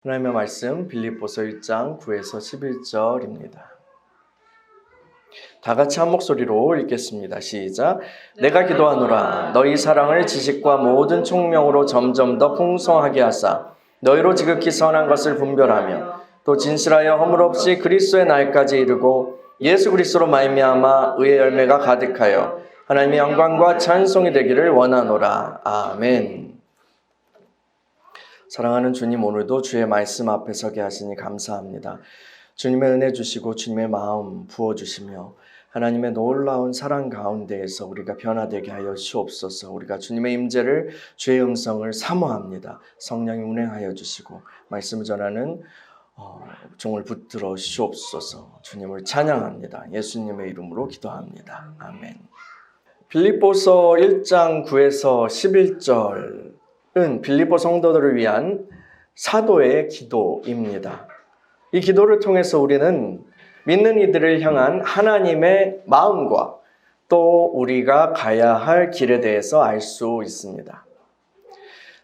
하나님의 말씀 빌립보서 1장 9에서 11절입니다. 다 같이 한 목소리로 읽겠습니다. 시작. 내가 기도하노라 너희 사랑을 지식과 모든 총명으로 점점 더 풍성하게 하사 너희로 지극히 선한 것을 분별하며 또 진실하여 허물 없이 그리스도의 날까지 이르고 예수 그리스도로 말미암아 의의 열매가 가득하여 하나님의 영광과 찬송이 되기를 원하노라. 아멘. 사랑하는 주님, 오늘도 주의 말씀 앞에 서게 하시니 감사합니다. 주님의 은혜 주시고 주님의 마음 부어주시며 하나님의 놀라운 사랑 가운데에서 우리가 변화되게 하여 주옵소서. 우리가 주님의 임재를, 주의 음성을 사모합니다. 성령이 운행하여 주시고 말씀을 전하는 종을 붙들어 주옵소서. 주님을 찬양합니다. 예수님의 이름으로 기도합니다. 아멘. 빌립보서 1장 9에서 11절은 빌립보 성도들을 위한 사도의 기도입니다. 이 기도를 통해서 우리는 믿는 이들을 향한 하나님의 마음과 또 우리가 가야 할 길에 대해서 알 수 있습니다.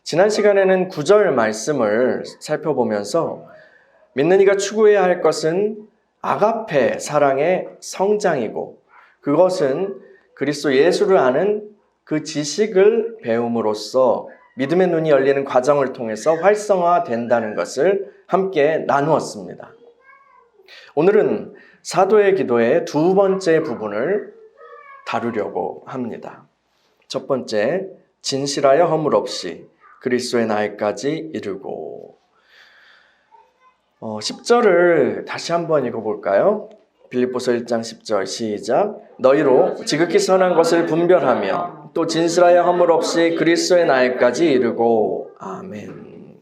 지난 시간에는 9절 말씀을 살펴보면서 믿는 이가 추구해야 할 것은 아가페 사랑의 성장이고 그것은 그리스도 예수를 아는 그 지식을 배움으로써 믿음의 눈이 열리는 과정을 통해서 활성화된다는 것을 함께 나누었습니다. 오늘은 사도의 기도의 두 번째 부분을 다루려고 합니다. 첫 번째, 진실하여 허물 없이 그리스도의 날까지 이르고. 10절을 다시 한번 읽어볼까요? 빌립보서 1장 10절 시작. 너희로 지극히 선한 것을 분별하며 또 진실하여 허물 없이 그리스도의 날까지 이르고. 아멘.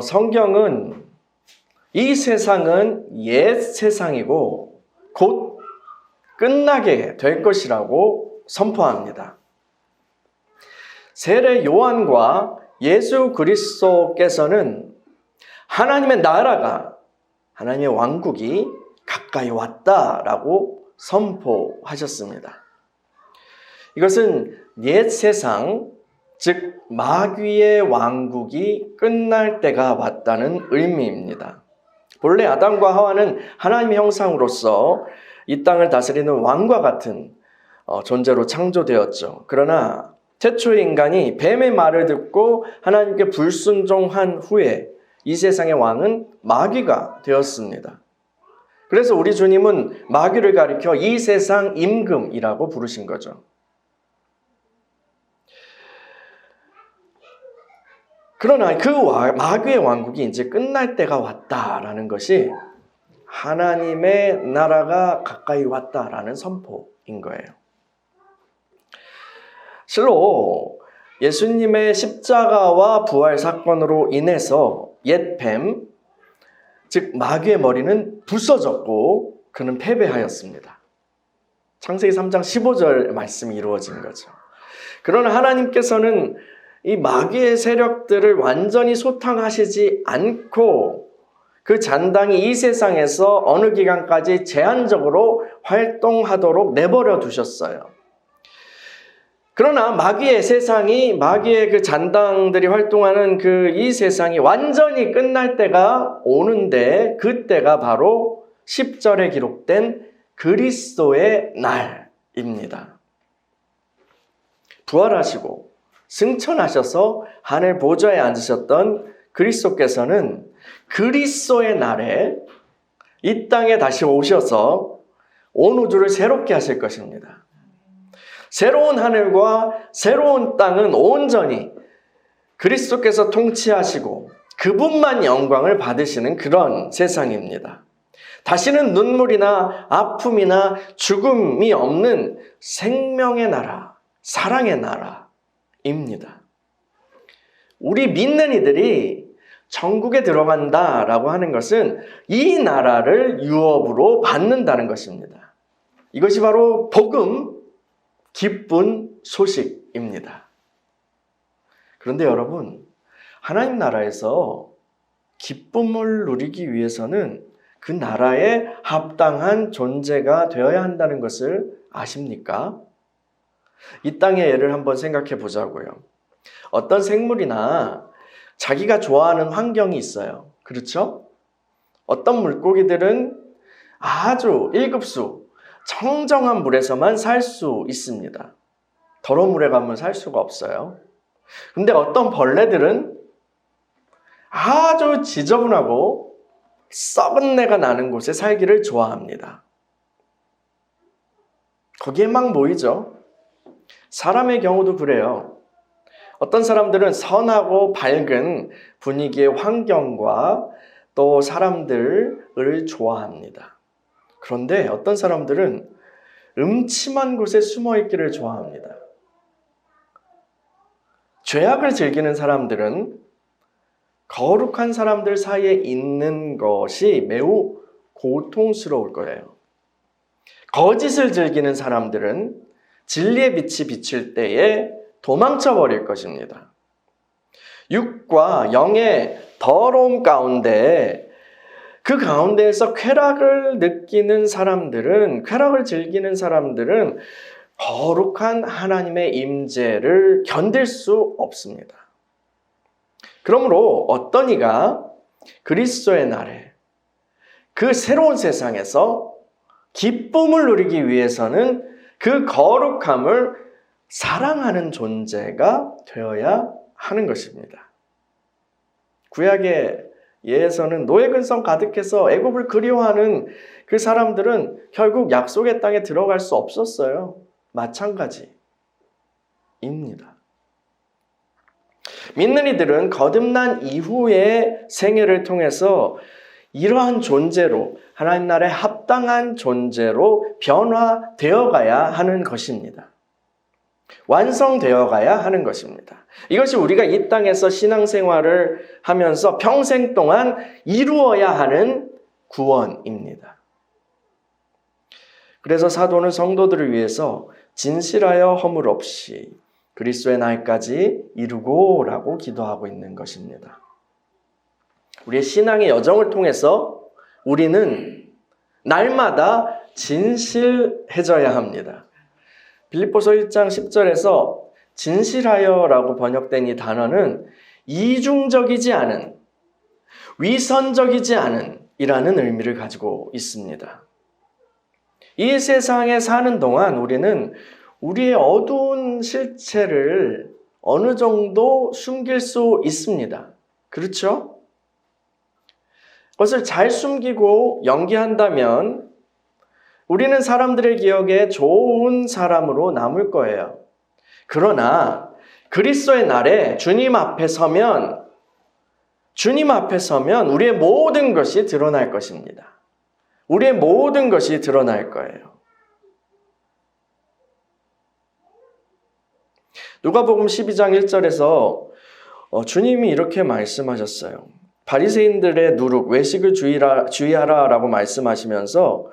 성경은 이 세상은 옛 세상이고 곧 끝나게 될 것이라고 선포합니다. 세례 요한과 예수 그리스도께서는 하나님의 나라가, 하나님의 왕국이 가까이 왔다라고 선포하셨습니다. 이것은 옛 세상, 즉 마귀의 왕국이 끝날 때가 왔다는 의미입니다. 본래 아담과 하와는 하나님의 형상으로서 이 땅을 다스리는 왕과 같은 존재로 창조되었죠. 그러나 태초의 인간이 뱀의 말을 듣고 하나님께 불순종한 후에 이 세상의 왕은 마귀가 되었습니다. 그래서 우리 주님은 마귀를 가리켜 이 세상 임금이라고 부르신 거죠. 그러나 그 마귀의 왕국이 이제 끝날 때가 왔다라는 것이 하나님의 나라가 가까이 왔다라는 선포인 거예요. 실로 예수님의 십자가와 부활 사건으로 인해서 옛 뱀, 즉 마귀의 머리는 부서졌고 그는 패배하였습니다. 창세기 3장 15절 말씀이 이루어진 거죠. 그러나 하나님께서는 이 마귀의 세력들을 완전히 소탕하시지 않고 그 잔당이 이 세상에서 어느 기간까지 제한적으로 활동하도록 내버려 두셨어요. 그러나 마귀의 세상이, 마귀의 그 잔당들이 활동하는 그 이 세상이 완전히 끝날 때가 오는데 그때가 바로 10절에 기록된 그리스도의 날입니다. 부활하시고 승천하셔서 하늘 보좌에 앉으셨던 그리스도께서는 그리스도의 날에 이 땅에 다시 오셔서 온 우주를 새롭게 하실 것입니다. 새로운 하늘과 새로운 땅은 온전히 그리스도께서 통치하시고 그분만 영광을 받으시는 그런 세상입니다. 다시는 눈물이나 아픔이나 죽음이 없는 생명의 나라, 사랑의 나라입니다. 우리 믿는 이들이 천국에 들어간다라고 하는 것은 이 나라를 유업으로 받는다는 것입니다. 이것이 바로 복음, 기쁜 소식입니다. 그런데 여러분, 하나님 나라에서 기쁨을 누리기 위해서는 그 나라에 합당한 존재가 되어야 한다는 것을 아십니까? 이 땅의 예를 한번 생각해 보자고요. 어떤 생물이나 자기가 좋아하는 환경이 있어요. 그렇죠? 어떤 물고기들은 아주 1급수, 청정한 물에서만 살 수 있습니다. 더러운 물에 가면 살 수가 없어요. 근데 어떤 벌레들은 아주 지저분하고 썩은 내가 나는 곳에 살기를 좋아합니다. 거기에 막 모이죠. 사람의 경우도 그래요. 어떤 사람들은 선하고 밝은 분위기의 환경과 또 사람들을 좋아합니다. 그런데 어떤 사람들은 음침한 곳에 숨어 있기를 좋아합니다. 죄악을 즐기는 사람들은 거룩한 사람들 사이에 있는 것이 매우 고통스러울 거예요. 거짓을 즐기는 사람들은 진리의 빛이 비칠 때에 도망쳐 버릴 것입니다. 육과 영의 더러움 가운데 그 가운데에서 쾌락을 느끼는 사람들은, 쾌락을 즐기는 사람들은 거룩한 하나님의 임재를 견딜 수 없습니다. 그러므로 어떤 이가 그리스도의 날에 그 새로운 세상에서 기쁨을 누리기 위해서는 그 거룩함을 사랑하는 존재가 되어야 하는 것입니다. 구약의 예에서는 노예 근성 가득해서 애굽을 그리워하는 그 사람들은 결국 약속의 땅에 들어갈 수 없었어요. 마찬가지입니다. 믿는 이들은 거듭난 이후의 생애를 통해서 이러한 존재로, 하나님 나라에 합당한 존재로 변화되어 가야 하는 것입니다. 완성되어 가야 하는 것입니다. 이것이 우리가 이 땅에서 신앙생활을 하면서 평생 동안 이루어야 하는 구원입니다. 그래서 사도는 성도들을 위해서 진실하여 허물 없이 그리스도의 날까지 이루고라고 기도하고 있는 것입니다. 우리의 신앙의 여정을 통해서 우리는 날마다 진실해져야 합니다. 빌립보서 1장 10절에서 진실하여라고 번역된 이 단어는 이중적이지 않은, 위선적이지 않은 이라는 의미를 가지고 있습니다. 이 세상에 사는 동안 우리는 우리의 어두운 실체를 어느 정도 숨길 수 있습니다. 그렇죠? 그것을 잘 숨기고 연기한다면 우리는 사람들의 기억에 좋은 사람으로 남을 거예요. 그러나 그리스도의 날에 주님 앞에 서면 우리의 모든 것이 드러날 것입니다. 우리의 모든 것이 드러날 거예요. 누가복음 12장 1절에서 주님이 이렇게 말씀하셨어요. 바리새인들의 누룩, 외식을 주의하라라고 말씀하시면서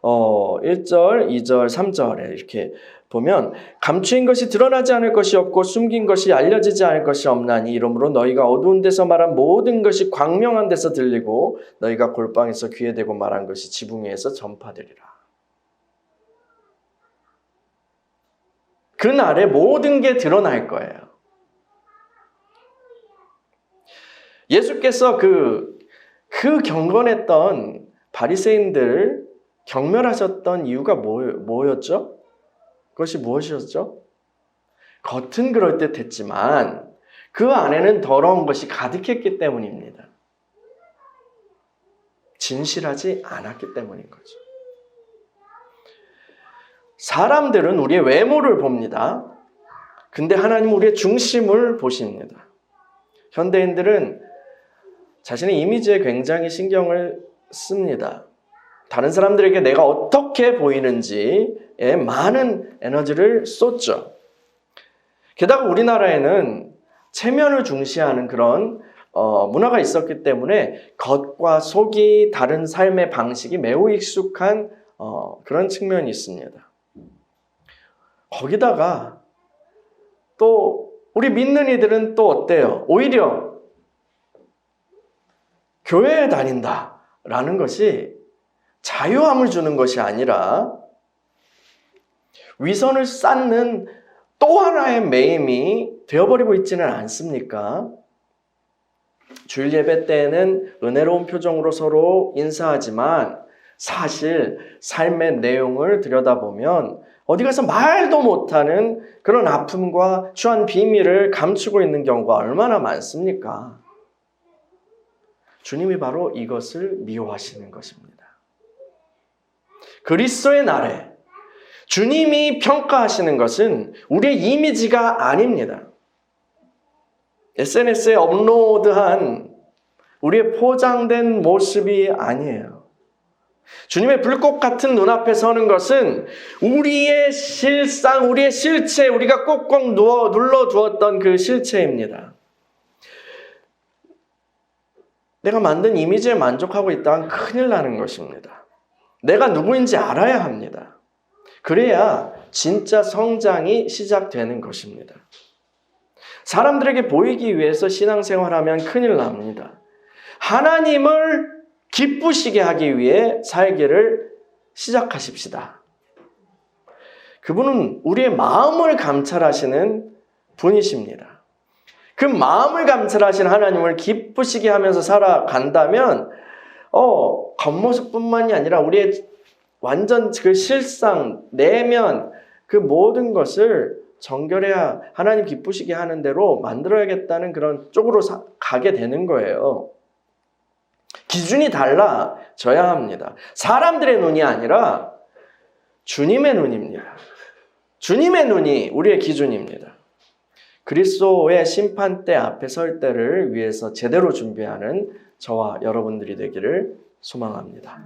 1절, 2절, 3절에 이렇게 보면 감추인 것이 드러나지 않을 것이 없고 숨긴 것이 알려지지 않을 것이 없나니 이러므로 너희가 어두운 데서 말한 모든 것이 광명한 데서 들리고 너희가 골방에서 귀에 대고 말한 것이 지붕 위에서 전파되리라. 그날에 모든 게 드러날 거예요. 예수께서 그 경건했던 바리새인들을 경멸하셨던 이유가 뭐였죠? 그것이 무엇이었죠? 겉은 그럴듯했지만 그 안에는 더러운 것이 가득했기 때문입니다. 진실하지 않았기 때문인 거죠. 사람들은 우리의 외모를 봅니다. 근데 하나님은 우리의 중심을 보십니다. 현대인들은 자신의 이미지에 굉장히 신경을 씁니다. 다른 사람들에게 내가 어떻게 보이는지에 많은 에너지를 쏟죠. 게다가 우리나라에는 체면을 중시하는 그런 문화가 있었기 때문에 겉과 속이 다른 삶의 방식이 매우 익숙한 그런 측면이 있습니다. 거기다가 또 우리 믿는 이들은 또 어때요? 오히려 교회에 다닌다라는 것이 자유함을 주는 것이 아니라 위선을 쌓는 또 하나의 매임이 되어버리고 있지는 않습니까? 주일 예배 때에는 은혜로운 표정으로 서로 인사하지만 사실 삶의 내용을 들여다보면 어디 가서 말도 못하는 그런 아픔과 추한 비밀을 감추고 있는 경우가 얼마나 많습니까? 주님이 바로 이것을 미워하시는 것입니다. 그리스도의 날에 주님이 평가하시는 것은 우리의 이미지가 아닙니다. SNS에 업로드한 우리의 포장된 모습이 아니에요. 주님의 불꽃 같은 눈앞에 서는 것은 우리의 실상, 우리의 실체, 우리가 꼭꼭 눌러두었던 그 실체입니다. 내가 만든 이미지에 만족하고 있다면 큰일 나는 것입니다. 내가 누구인지 알아야 합니다. 그래야 진짜 성장이 시작되는 것입니다. 사람들에게 보이기 위해서 신앙생활하면 큰일 납니다. 하나님을 기쁘시게 하기 위해 살기를 시작하십시다. 그분은 우리의 마음을 감찰하시는 분이십니다. 그 마음을 감찰하신 하나님을 기쁘시게 하면서 살아간다면 겉모습뿐만이 아니라 우리의 완전 그 실상, 내면 그 모든 것을 정결해야 하나님 기쁘시게 하는 대로 만들어야겠다는 그런 쪽으로 가게 되는 거예요. 기준이 달라져야 합니다. 사람들의 눈이 아니라 주님의 눈입니다. 주님의 눈이 우리의 기준입니다. 그리스도의 심판대 앞에 설 때를 위해서 제대로 준비하는 저와 여러분들이 되기를 소망합니다.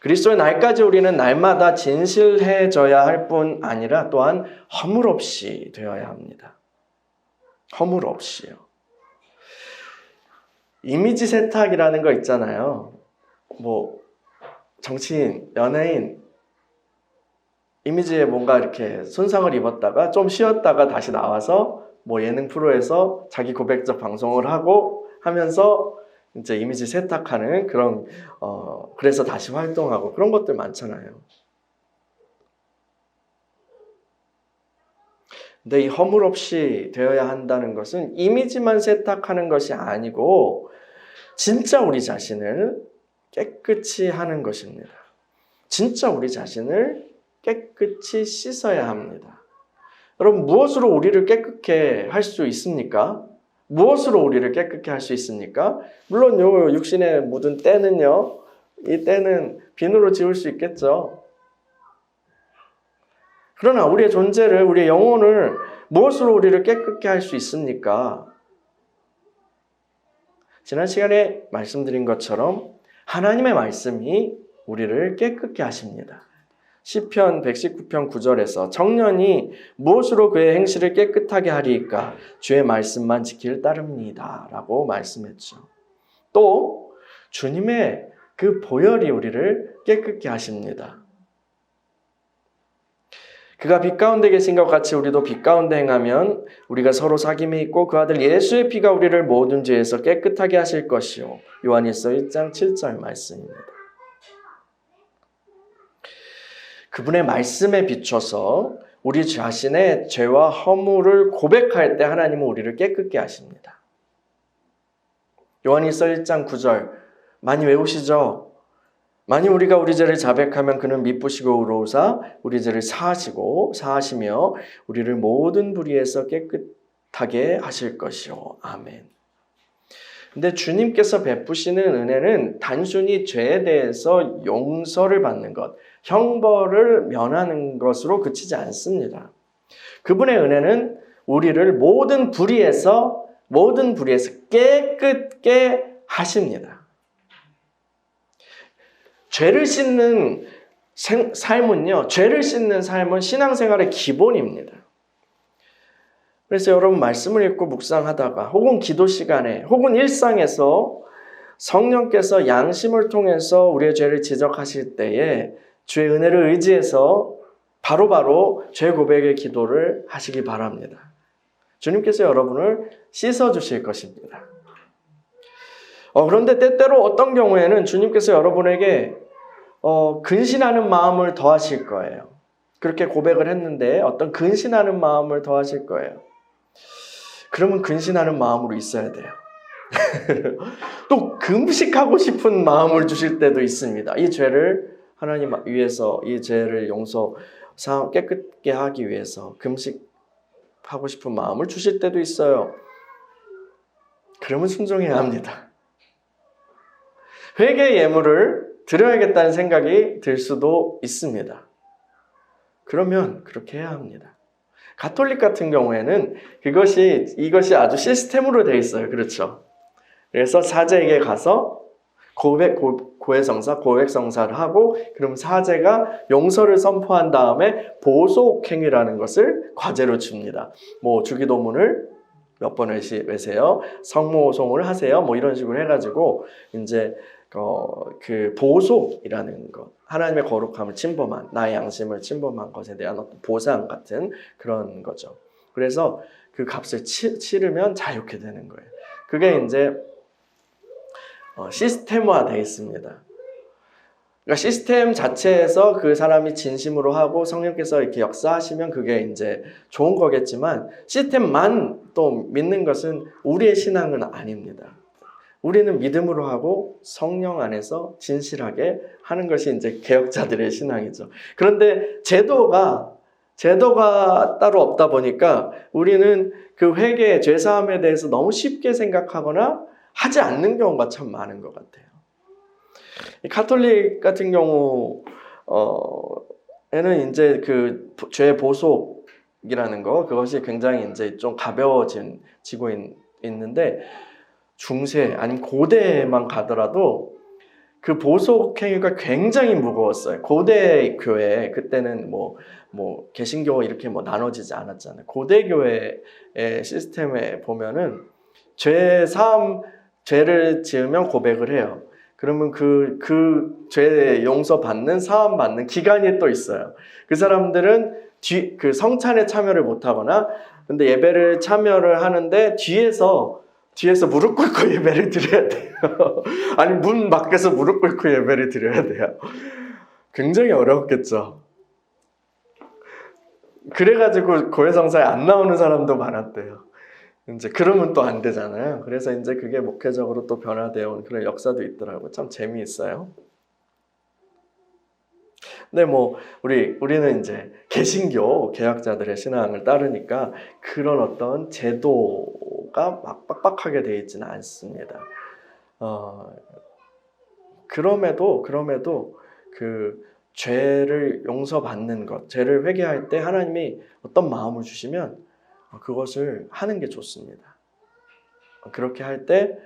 그리스도의 날까지 우리는 날마다 진실해져야 할 뿐 아니라 또한 허물 없이 되어야 합니다. 허물 없이요. 이미지 세탁이라는 거 있잖아요. 정치인, 연예인 이미지에 뭔가 이렇게 손상을 입었다가 좀 쉬었다가 다시 나와서 예능 프로에서 자기 고백적 방송을 하고 하면서 이제 이미지 세탁하는 그런 그래서 다시 활동하고 그런 것들 많잖아요. 근데 이 허물 없이 되어야 한다는 것은 이미지만 세탁하는 것이 아니고 진짜 우리 자신을 깨끗이 하는 것입니다. 진짜 우리 자신을 깨끗이 씻어야 합니다. 여러분, 무엇으로 우리를 깨끗게 할 수 있습니까? 무엇으로 우리를 깨끗게 할 수 있습니까? 물론 요 육신에 묻은 때는요, 이 때는 비누로 지울 수 있겠죠. 그러나 우리의 존재를, 우리의 영혼을 무엇으로 우리를 깨끗게 할 수 있습니까? 지난 시간에 말씀드린 것처럼 하나님의 말씀이 우리를 깨끗게 하십니다. 시편 119편 9절에서 청년이 무엇으로 그의 행실을 깨끗하게 하리이까? 주의 말씀만 지킬 따름이다 라고 말씀했죠. 또 주님의 그 보혈이 우리를 깨끗게 하십니다. 그가 빛 가운데 계신 것 같이 우리도 빛 가운데 행하면 우리가 서로 사귐이 있고 그 아들 예수의 피가 우리를 모든 죄에서 깨끗하게 하실 것이요. 요한일서 1장 7절 말씀입니다. 그분의 말씀에 비춰서 우리 자신의 죄와 허물을 고백할 때 하나님은 우리를 깨끗게 하십니다. 요한일서 1장 9절 많이 외우시죠? 만일 우리가 우리 죄를 자백하면 그는 미쁘시고 의로우사 우리 죄를 사하시며 우리를 모든 불의에서 깨끗하게 하실 것이요. 아멘. 근데 주님께서 베푸시는 은혜는 단순히 죄에 대해서 용서를 받는 것, 형벌을 면하는 것으로 그치지 않습니다. 그분의 은혜는 우리를 모든 불의에서 깨끗게 하십니다. 죄를 씻는 삶은요, 죄를 씻는 삶은 신앙생활의 기본입니다. 그래서 여러분 말씀을 읽고 묵상하다가 혹은 기도 시간에 혹은 일상에서 성령께서 양심을 통해서 우리의 죄를 지적하실 때에 주의 은혜를 의지해서 바로바로 죄 고백의 기도를 하시기 바랍니다. 주님께서 여러분을 씻어주실 것입니다. 그런데 때때로 어떤 경우에는 주님께서 여러분에게 근신하는 마음을 더하실 거예요. 그렇게 고백을 했는데 어떤 근신하는 마음을 더하실 거예요. 그러면 근신하는 마음으로 있어야 돼요. 또 금식하고 싶은 마음을 주실 때도 있습니다. 이 죄를 하나님 위해서, 이 죄를 깨끗게 하기 위해서 금식하고 싶은 마음을 주실 때도 있어요. 그러면 순종해야 합니다. 회개 예물을 드려야겠다는 생각이 들 수도 있습니다. 그러면 그렇게 해야 합니다. 가톨릭 같은 경우에는 이것이 아주 시스템으로 되어 있어요. 그렇죠? 그래서 사제에게 가서 고해성사를 하고, 그럼 사제가 용서를 선포한 다음에 보속행위라는 것을 과제로 줍니다. 뭐 주기도문을 몇 번 외세요, 성모송을 하세요, 뭐 이런 식으로 해가지고 이제 그 보속이라는 것, 하나님의 거룩함을 침범한, 나의 양심을 침범한 것에 대한 어떤 보상 같은 그런 거죠. 그래서 그 값을 치르면 자유케 되는 거예요. 그게 이제 시스템화되어 있습니다. 그러니까 시스템 자체에서 그 사람이 진심으로 하고 성령께서 이렇게 역사하시면 그게 이제 좋은 거겠지만, 시스템만 또 믿는 것은 우리의 신앙은 아닙니다. 우리는 믿음으로 하고 성령 안에서 진실하게 하는 것이 이제 개혁자들의 신앙이죠. 그런데 제도가 따로 없다 보니까 우리는 그 회개, 죄사함에 대해서 너무 쉽게 생각하거나 하지 않는 경우가 참 많은 것 같아요. 이 가톨릭 같은 경우에는 이제 그 죄 보속이라는 그것이 굉장히 이제 좀 가벼워지고 있는데, 중세 아니면 고대에만 가더라도 그 보속 행위가 굉장히 무거웠어요. 고대 교회, 그때는 뭐 개신교 이렇게 뭐 나눠지지 않았잖아요. 고대 교회의 시스템에 보면은 죄를 지으면 고백을 해요. 그러면 그 죄 용서 받는, 사함 받는 기간이 또 있어요. 그 사람들은 그 성찬에 참여를 못 하거나, 근데 예배를 참여를 하는데 뒤에서 무릎 꿇고 예배를 드려야 돼요. 아니, 문 밖에서 무릎 꿇고 예배를 드려야 돼요. 굉장히 어려웠겠죠. 그래가지고 고해성사에 안 나오는 사람도 많았대요. 이제 그러면 또 안 되잖아요. 그래서 이제 그게 목회적으로 또 변화되어 온 그런 역사도 있더라고요. 참 재미있어요. 근데 뭐 우리는 이제 개신교 개혁자들의 신앙을 따르니까 그런 어떤 제도가 막 빡빡하게 되어 있지는 않습니다. 그럼에도 그 죄를 용서받는 것, 죄를 회개할 때 하나님이 어떤 마음을 주시면 그것을 하는 게 좋습니다. 그렇게 할 때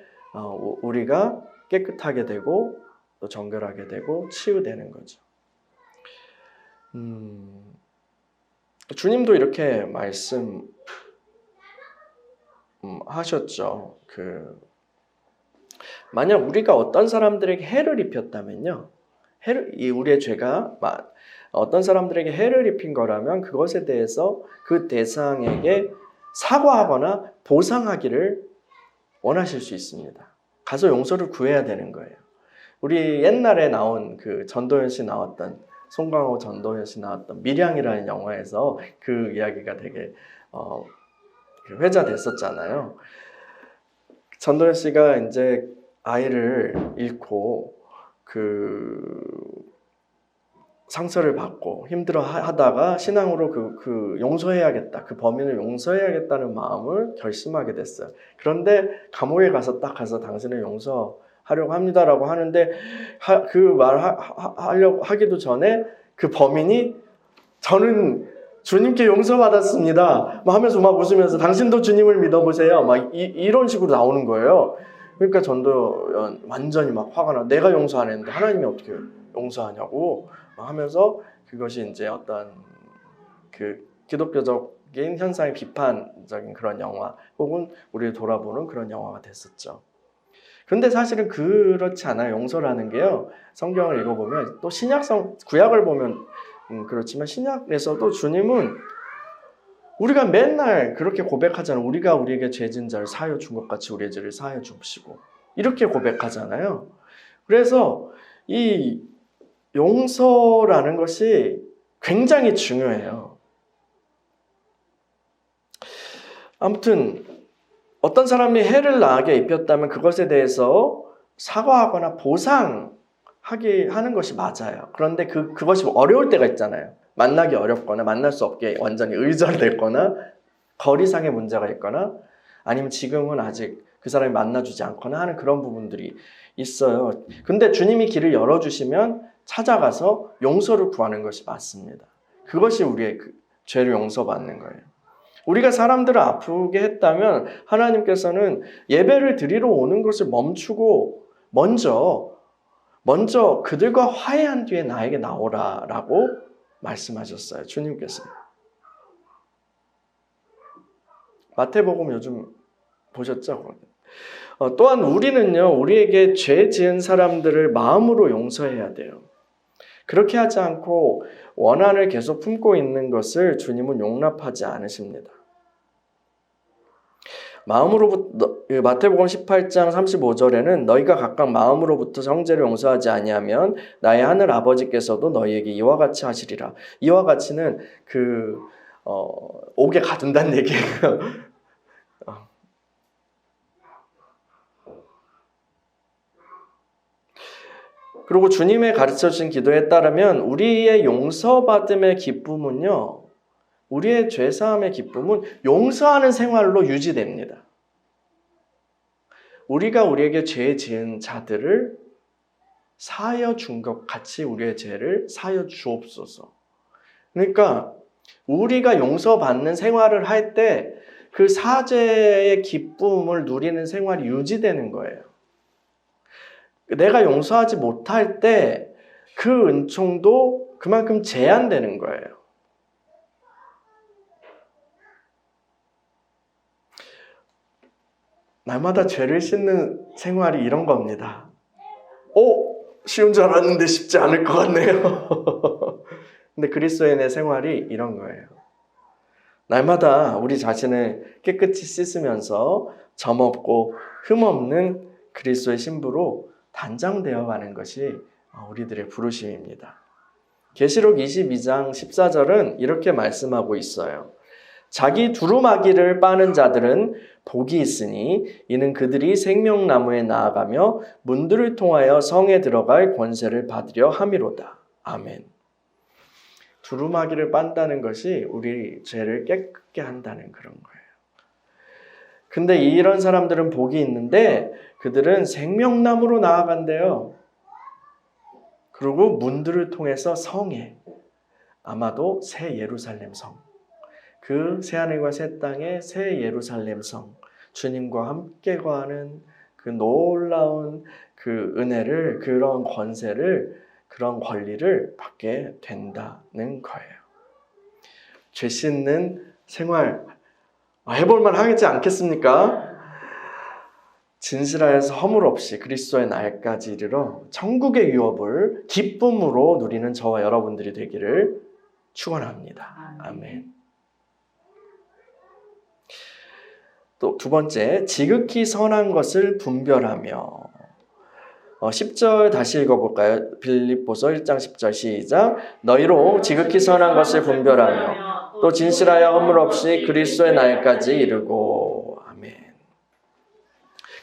우리가 깨끗하게 되고 또 정결하게 되고 치유되는 거죠. 주님도 이렇게 말씀하셨죠. 만약 우리가 어떤 사람들에게 해를 입혔다면요, 우리의 죄가 어떤 사람들에게 해를 입힌 거라면 그것에 대해서 그 대상에게 사과하거나 보상하기를 원하실 수 있습니다. 가서 용서를 구해야 되는 거예요. 우리 옛날에 나온 그 전도연 씨 나왔던, 송강호 전도연 씨 나왔던 밀양이라는 영화에서 그 이야기가 되게 회자됐었잖아요. 전도연 씨가 이제 아이를 잃고 상처를 받고 힘들어 하다가 신앙으로 그 용서해야겠다, 그 범인을 용서해야겠다는 마음을 결심하게 됐어요. 그런데 감옥에 가서 당신을 용서하려고 합니다라고 하는데, 그 말을 하려고 하기도 전에 그 범인이 저는 주님께 용서받았습니다 하면서 막 웃으면서 당신도 주님을 믿어보세요 이런 식으로 나오는 거예요. 그러니까 전도연 완전히 막 화가 나, 내가 용서 안 했는데 하나님이 어떻게 용서하냐고 하면서, 그것이 이제 어떤 그 기독교적인 현상의 비판적인 그런 영화, 혹은 우리를 돌아보는 그런 영화가 됐었죠. 그런데 사실은 그렇지 않아요. 용서라는 게요, 성경을 읽어보면, 또 구약을 보면 그렇지만 신약에서도 주님은 우리가 맨날 그렇게 고백하잖아요. 우리가 우리에게 죄진 자를 사하여 준 것 같이 우리의 죄를 사하여 주시고, 이렇게 고백하잖아요. 그래서 이 용서라는 것이 굉장히 중요해요. 아무튼 어떤 사람이 해를 나에게 입혔다면 그것에 대해서 사과하거나 하는 것이 맞아요. 그런데 그것이 어려울 때가 있잖아요. 만나기 어렵거나 만날 수 없게 완전히 의절됐거나 거리상의 문제가 있거나 아니면 지금은 아직 그 사람이 만나주지 않거나 하는 그런 부분들이 있어요. 근데 주님이 길을 열어주시면 찾아가서 용서를 구하는 것이 맞습니다. 그것이 우리의 죄를 용서받는 거예요. 우리가 사람들을 아프게 했다면 하나님께서는 예배를 드리러 오는 것을 멈추고 먼저 그들과 화해한 뒤에 나에게 나오라라고 말씀하셨어요. 주님께서. 마태복음 요즘 보셨죠? 또한 우리는요, 우리에게 죄 지은 사람들을 마음으로 용서해야 돼요. 그렇게 하지 않고 원한을 계속 품고 있는 것을 주님은 용납하지 않으십니다. 마태복음 18장 35절에는 너희가 각각 마음으로부터 형제를 용서하지 아니하면 나의 하늘 아버지께서도 너희에게 이와 같이 하시리라. 이와 같이는 옥에 가둔다는 얘기예요. 그리고 주님의 가르쳐주신 기도에 따르면 우리의 용서받음의 기쁨은요, 우리의 죄사함의 기쁨은 용서하는 생활로 유지됩니다. 우리가 우리에게 죄 지은 자들을 사하여 준 것 같이 우리의 죄를 사하여 주옵소서. 그러니까 우리가 용서받는 생활을 할 때 그 사죄의 기쁨을 누리는 생활이 유지되는 거예요. 내가 용서하지 못할 때 그 은총도 그만큼 제한되는 거예요. 날마다 죄를 씻는 생활이 이런 겁니다. 쉬운 줄 알았는데 쉽지 않을 것 같네요. 근데 그리스도인의 생활이 이런 거예요. 날마다 우리 자신을 깨끗이 씻으면서 점없고 흠없는 그리스도의 신부로 단장되어 가는 것이 우리들의 부르심입니다. 계시록 22장 14절은 이렇게 말씀하고 있어요. 자기 두루마기를 빠는 자들은 복이 있으니 이는 그들이 생명나무에 나아가며 문들을 통하여 성에 들어갈 권세를 받으려 함이로다. 아멘. 두루마기를 빤다는 것이 우리 죄를 깨끗게 한다는 그런 거예요. 근데 이런 사람들은 복이 있는데 그들은 생명나무로 나아간대요. 그리고 문들을 통해서 성에, 아마도 새 예루살렘 성, 그 새하늘과 새 땅의 새 예루살렘 성, 주님과 함께 거하는 그 놀라운 그 은혜를, 그런 권세를, 그런 권리를 받게 된다는 거예요. 죄 씻는 생활 해볼만 하겠지 않겠습니까? 진실하여서 허물 없이 그리스도의 날까지 이르러 천국의 유업을 기쁨으로 누리는 저와 여러분들이 되기를 축원합니다. 아멘. 또 두 번째, 지극히 선한 것을 분별하며. 10절 다시 읽어볼까요? 빌립보서 1장 10절 시작. 너희로 지극히 선한 것을 분별하며 또 진실하여 허물 없이 그리스도의 날까지 이르고. 아멘.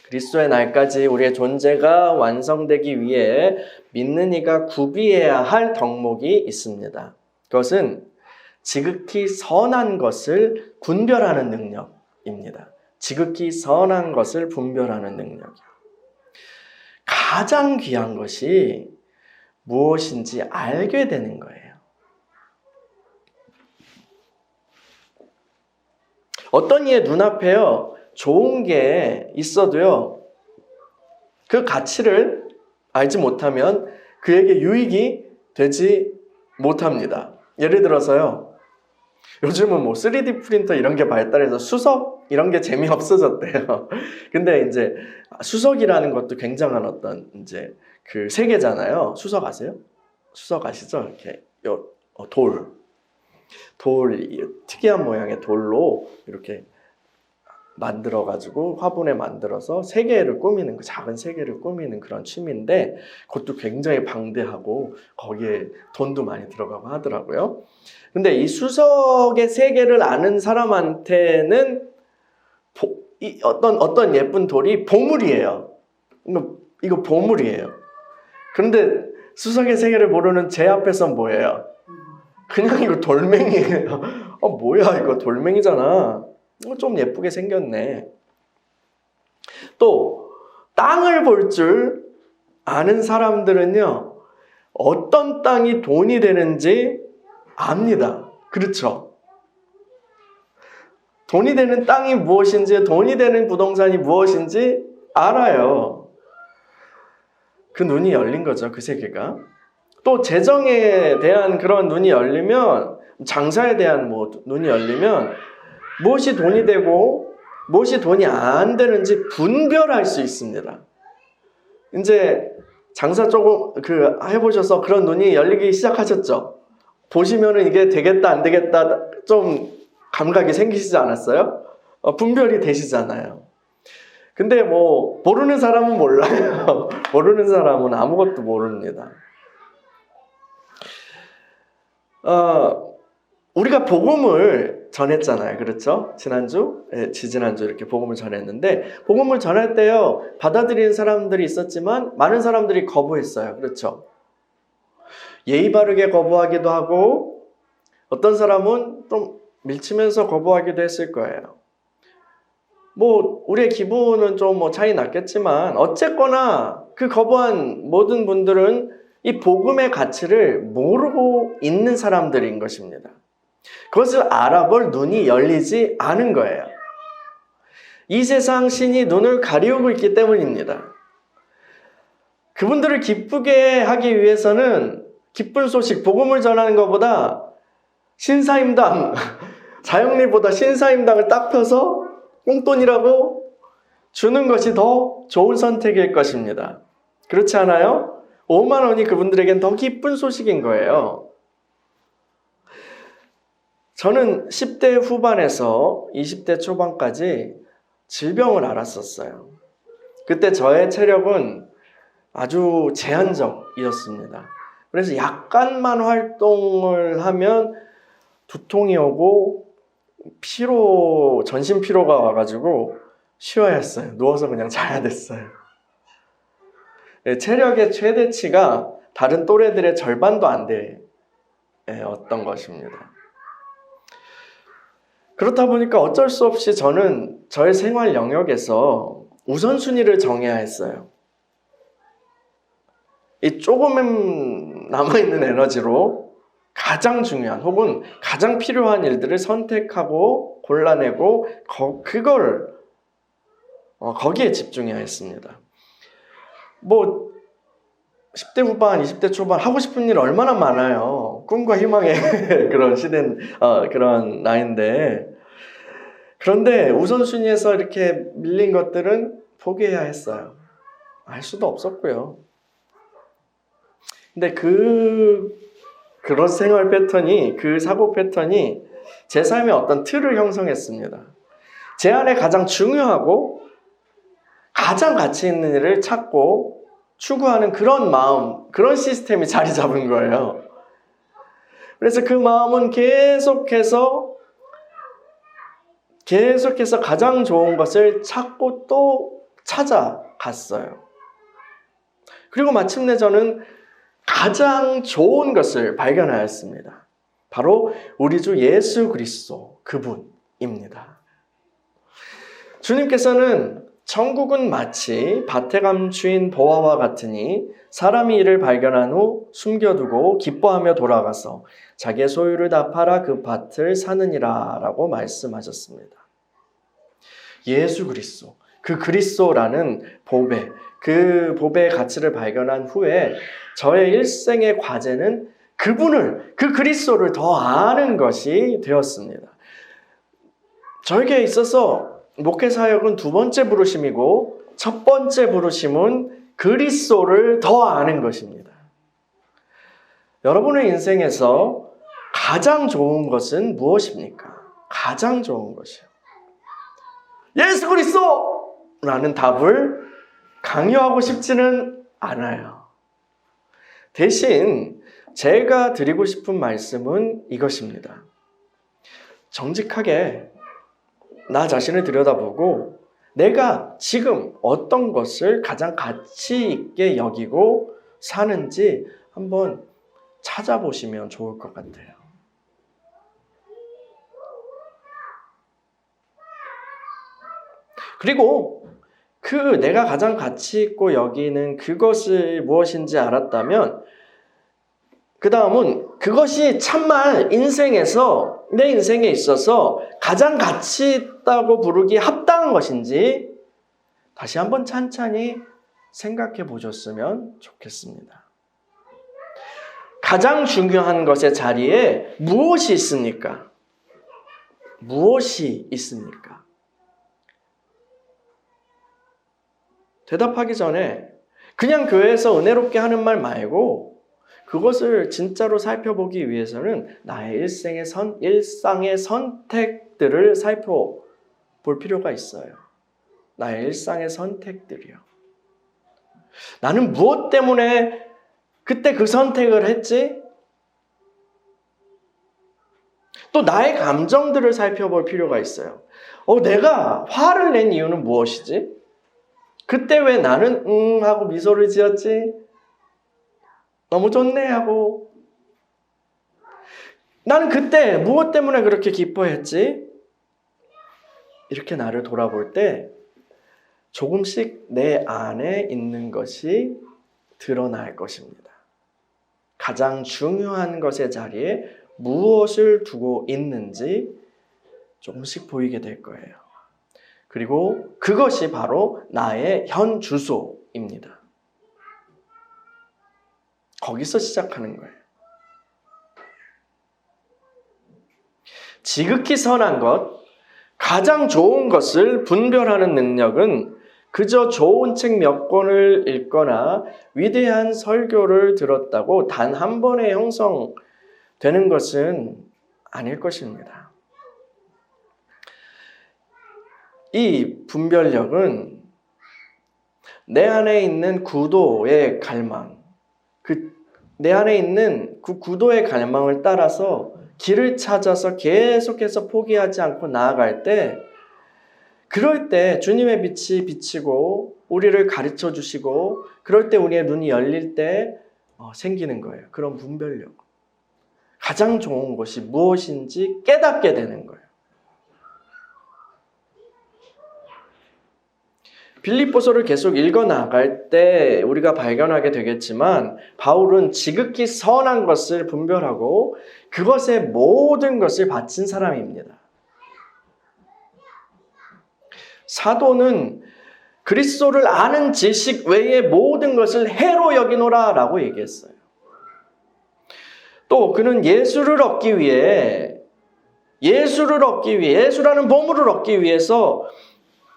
그리스도의 날까지 우리의 존재가 완성되기 위해 믿는 이가 구비해야 할 덕목이 있습니다. 그것은 지극히 선한 것을 분별하는 능력입니다. 지극히 선한 것을 분별하는 능력이요. 가장 귀한 것이 무엇인지 알게 되는 거예요. 어떤 이의 눈앞에요, 좋은 게 있어도요, 그 가치를 알지 못하면 그에게 유익이 되지 못합니다. 예를 들어서요, 요즘은 3D 프린터 이런 게 발달해서 수석 이런 게 재미없어졌대요. 근데 이제 수석이라는 것도 굉장한 어떤 이제 그 세계잖아요. 수석 아세요? 수석 아시죠? 이렇게 돌 특이한 모양의 돌로 이렇게 만들어가지고 화분에 만들어서 세계를 꾸미는, 그 작은 세계를 꾸미는 그런 취미인데 그것도 굉장히 방대하고 거기에 돈도 많이 들어가고 하더라고요. 근데 이 수석의 세계를 아는 사람한테는 어떤 예쁜 돌이 보물이에요. 이거 보물이에요. 그런데 수석의 세계를 모르는 제 앞에서 뭐예요? 그냥 이거 돌멩이에요. 뭐야 이거 돌멩이잖아. 좀 예쁘게 생겼네. 또 땅을 볼 줄 아는 사람들은요, 어떤 땅이 돈이 되는지 압니다. 그렇죠? 돈이 되는 땅이 무엇인지, 돈이 되는 부동산이 무엇인지 알아요. 그 눈이 열린 거죠, 그 세계가. 또 재정에 대한 그런 눈이 열리면, 장사에 대한 눈이 열리면 무엇이 돈이 되고 무엇이 돈이 안 되는지 분별할 수 있습니다. 이제 장사 조금 해보셔서 그런 눈이 열리기 시작하셨죠? 보시면은 이게 되겠다 안 되겠다 좀 감각이 생기시지 않았어요? 분별이 되시잖아요. 근데 모르는 사람은 몰라요. 모르는 사람은 아무것도 모릅니다. 우리가 복음을 전했잖아요. 그렇죠? 지난주, 지지난주 이렇게 복음을 전했는데, 복음을 전할 때요, 받아들이는 사람들이 있었지만 많은 사람들이 거부했어요. 그렇죠? 예의 바르게 거부하기도 하고, 어떤 사람은 좀 밀치면서 거부하기도 했을 거예요. 우리의 기분은 좀 차이 났겠지만, 어쨌거나 그 거부한 모든 분들은 이 복음의 가치를 모르고 있는 사람들인 것입니다. 그것을 알아볼 눈이 열리지 않은 거예요. 이 세상 신이 눈을 가리우고 있기 때문입니다. 그분들을 기쁘게 하기 위해서는 기쁜 소식, 복음을 전하는 것보다 신사임당, 자영리보다 신사임당을 딱 펴서 꽁돈이라고 주는 것이 더 좋은 선택일 것입니다. 그렇지 않아요? 5만 원이 그분들에겐 더 기쁜 소식인 거예요. 저는 10대 후반에서 20대 초반까지 질병을 앓았었어요. 그때 저의 체력은 아주 제한적이었습니다. 그래서 약간만 활동을 하면 두통이 오고 전신 피로가 와가지고 쉬어야 했어요. 누워서 그냥 자야 됐어요. 체력의 최대치가 다른 또래들의 절반도 안 되었던 것입니다. 그렇다 보니까 어쩔 수 없이 저는 저의 생활 영역에서 우선순위를 정해야 했어요. 이 조금 남아있는 에너지로 가장 중요한 혹은 가장 필요한 일들을 선택하고 골라내고 거기에 집중해야 했습니다. 10대 후반, 20대 초반 하고 싶은 일 얼마나 많아요. 꿈과 희망의 그런 그런 나이인데. 그런데 우선순위에서 이렇게 밀린 것들은 포기해야 했어요. 할 수도 없었고요. 근데 그런 생활 패턴이, 그 사고 패턴이 제 삶의 어떤 틀을 형성했습니다. 제 안에 가장 중요하고 가장 가치 있는 일을 찾고 추구하는 그런 마음, 그런 시스템이 자리 잡은 거예요. 그래서 그 마음은 계속해서 가장 좋은 것을 찾고 또 찾아갔어요. 그리고 마침내 저는 가장 좋은 것을 발견하였습니다. 바로 우리 주 예수 그리스도 그분입니다. 주님께서는 천국은 마치 밭에 감추인 보화와 같으니 사람이 이를 발견한 후 숨겨두고 기뻐하며 돌아가서 자기의 소유를 다 팔아 그 밭을 사느니라 라고 말씀하셨습니다. 예수 그리스도, 그 그리스도라는 보배, 그 보배의 가치를 발견한 후에 저의 일생의 과제는 그 그리스도를 더 아는 것이 되었습니다. 저에게 있어서 목회 사역은 두 번째 부르심이고 첫 번째 부르심은 그리스도를 더 아는 것입니다. 여러분의 인생에서 가장 좋은 것은 무엇입니까? 가장 좋은 것이요. 예수 그리스도라는 답을 강요하고 싶지는 않아요. 대신 제가 드리고 싶은 말씀은 이것입니다. 정직하게 나 자신을 들여다보고 내가 지금 어떤 것을 가장 가치 있게 여기고 사는지 한번 찾아보시면 좋을 것 같아요. 그리고 그 내가 가장 가치 있고 여기는 그것이 무엇인지 알았다면 그 다음은 그것이 참말 인생에서 내 인생에 있어서 가장 가치 있다고 부르기 합당한 것인지 다시 한번 찬찬히 생각해 보셨으면 좋겠습니다. 가장 중요한 것의 자리에 무엇이 있습니까? 무엇이 있습니까? 대답하기 전에 그냥 교회에서 은혜롭게 하는 말 말고 그것을 진짜로 살펴보기 위해서는 나의 일상의 선택들을 살펴볼 필요가 있어요. 나의 일상의 선택들이요. 나는 무엇 때문에 그때 그 선택을 했지? 또 나의 감정들을 살펴볼 필요가 있어요. 내가 화를 낸 이유는 무엇이지? 그때 왜 나는 하고 미소를 지었지? 너무 좋네 하고 나는 그때 무엇 때문에 그렇게 기뻐했지? 이렇게 나를 돌아볼 때 조금씩 내 안에 있는 것이 드러날 것입니다. 가장 중요한 것의 자리에 무엇을 두고 있는지 조금씩 보이게 될 거예요. 그리고 그것이 바로 나의 현 주소입니다. 거기서 시작하는 거예요. 지극히 선한 것, 가장 좋은 것을 분별하는 능력은 그저 좋은 책 몇 권을 읽거나 위대한 설교를 들었다고 단 한 번에 형성되는 것은 아닐 것입니다. 이 분별력은 내 안에 있는 구도의 갈망, 내 안에 있는 그 구도의 갈망을 따라서 길을 찾아서 계속해서 포기하지 않고 나아갈 때, 그럴 때 주님의 빛이 비치고 우리를 가르쳐 주시고 그럴 때 우리의 눈이 열릴 때 생기는 거예요. 그런 분별력. 가장 좋은 것이 무엇인지 깨닫게 되는 거예요. 빌립보서를 계속 읽어 나갈 때 우리가 발견하게 되겠지만 바울은 지극히 선한 것을 분별하고 그것에 모든 것을 바친 사람입니다. 사도는 그리스도를 아는 지식 외의 모든 것을 해로 여기노라 라고 얘기했어요. 또 그는 예수를 얻기 위해 예수라는 보물을 얻기 위해서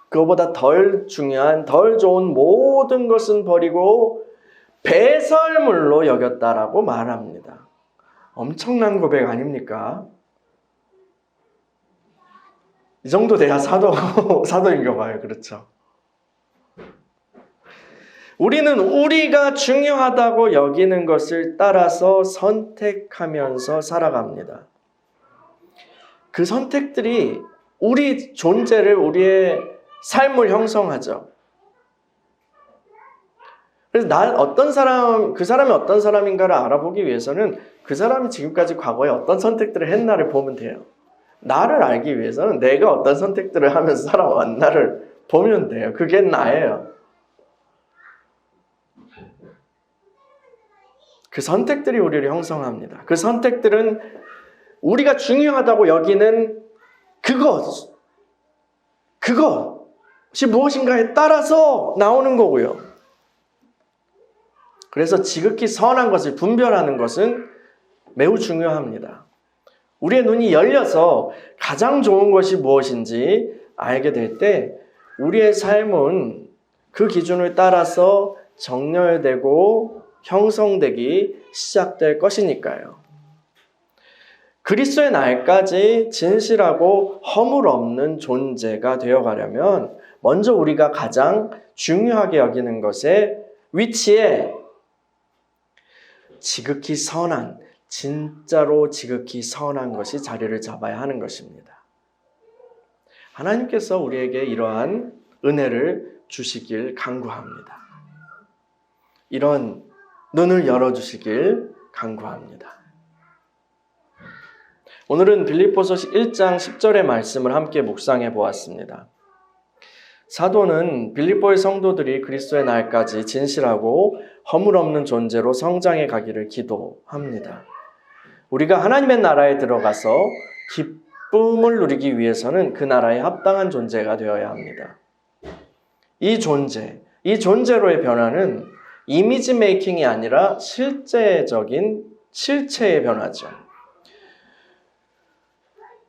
그거보다 덜 중요한, 덜 좋은 모든 것은 버리고 배설물로 여겼다라고 말합니다. 엄청난 고백 아닙니까? 이 정도 돼야 사도인가 봐요. 그렇죠? 우리는 우리가 중요하다고 여기는 것을 따라서 선택하면서 살아갑니다. 그 선택들이 우리 존재를, 우리의 삶을 형성하죠. 그래서 그 사람이 어떤 사람인가를 알아보기 위해서는 그 사람이 지금까지 과거에 어떤 선택들을 했나를 보면 돼요. 나를 알기 위해서는 내가 어떤 선택들을 하면서 살아왔나를 보면 돼요. 그게 나예요. 그 선택들이 우리를 형성합니다. 그 선택들은 우리가 중요하다고 여기는 그것이 무엇인가에 따라서 나오는 거고요. 그래서 지극히 선한 것을 분별하는 것은 매우 중요합니다. 우리의 눈이 열려서 가장 좋은 것이 무엇인지 알게 될 때 우리의 삶은 그 기준을 따라서 정렬되고 형성되기 시작될 것이니까요. 그리스도의 날까지 진실하고 허물 없는 존재가 되어가려면 먼저 우리가 가장 중요하게 여기는 것의 위치에 지극히 선한, 진짜로 지극히 선한 것이 자리를 잡아야 하는 것입니다. 하나님께서 우리에게 이러한 은혜를 주시길 간구합니다. 이런 눈을 열어주시길 간구합니다. 오늘은 빌립보서 1장 10절의 말씀을 함께 묵상해 보았습니다. 사도는 빌립보의 성도들이 그리스도의 날까지 진실하고 허물 없는 존재로 성장해 가기를 기도합니다. 우리가 하나님의 나라에 들어가서 기쁨을 누리기 위해서는 그 나라에 합당한 존재가 되어야 합니다. 이 존재로의 변화는 이미지 메이킹이 아니라 실제적인 실체의 변화죠.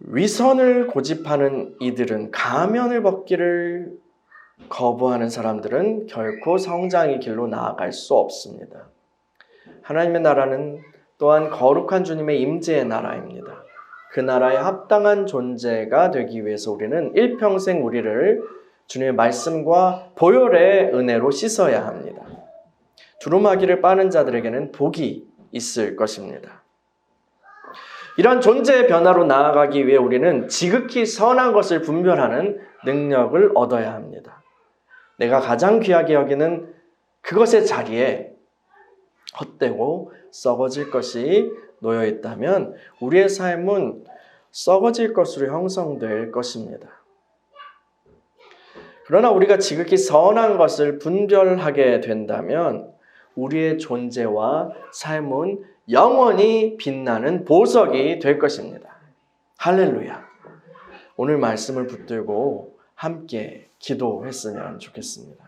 위선을 고집하는 이들은 가면을 벗기를 거부하는 사람들은 결코 성장의 길로 나아갈 수 없습니다. 하나님의 나라는 또한 거룩한 주님의 임재의 나라입니다. 그 나라에 합당한 존재가 되기 위해서 우리는 일평생 우리를 주님의 말씀과 보혈의 은혜로 씻어야 합니다. 두루마기를 빠는 자들에게는 복이 있을 것입니다. 이런 존재의 변화로 나아가기 위해 우리는 지극히 선한 것을 분별하는 능력을 얻어야 합니다. 내가 가장 귀하게 여기는 그것의 자리에 헛되고 썩어질 것이 놓여 있다면 우리의 삶은 썩어질 것으로 형성될 것입니다. 그러나 우리가 지극히 선한 것을 분별하게 된다면 우리의 존재와 삶은 영원히 빛나는 보석이 될 것입니다. 할렐루야. 오늘 말씀을 붙들고 함께 기도했으면 좋겠습니다.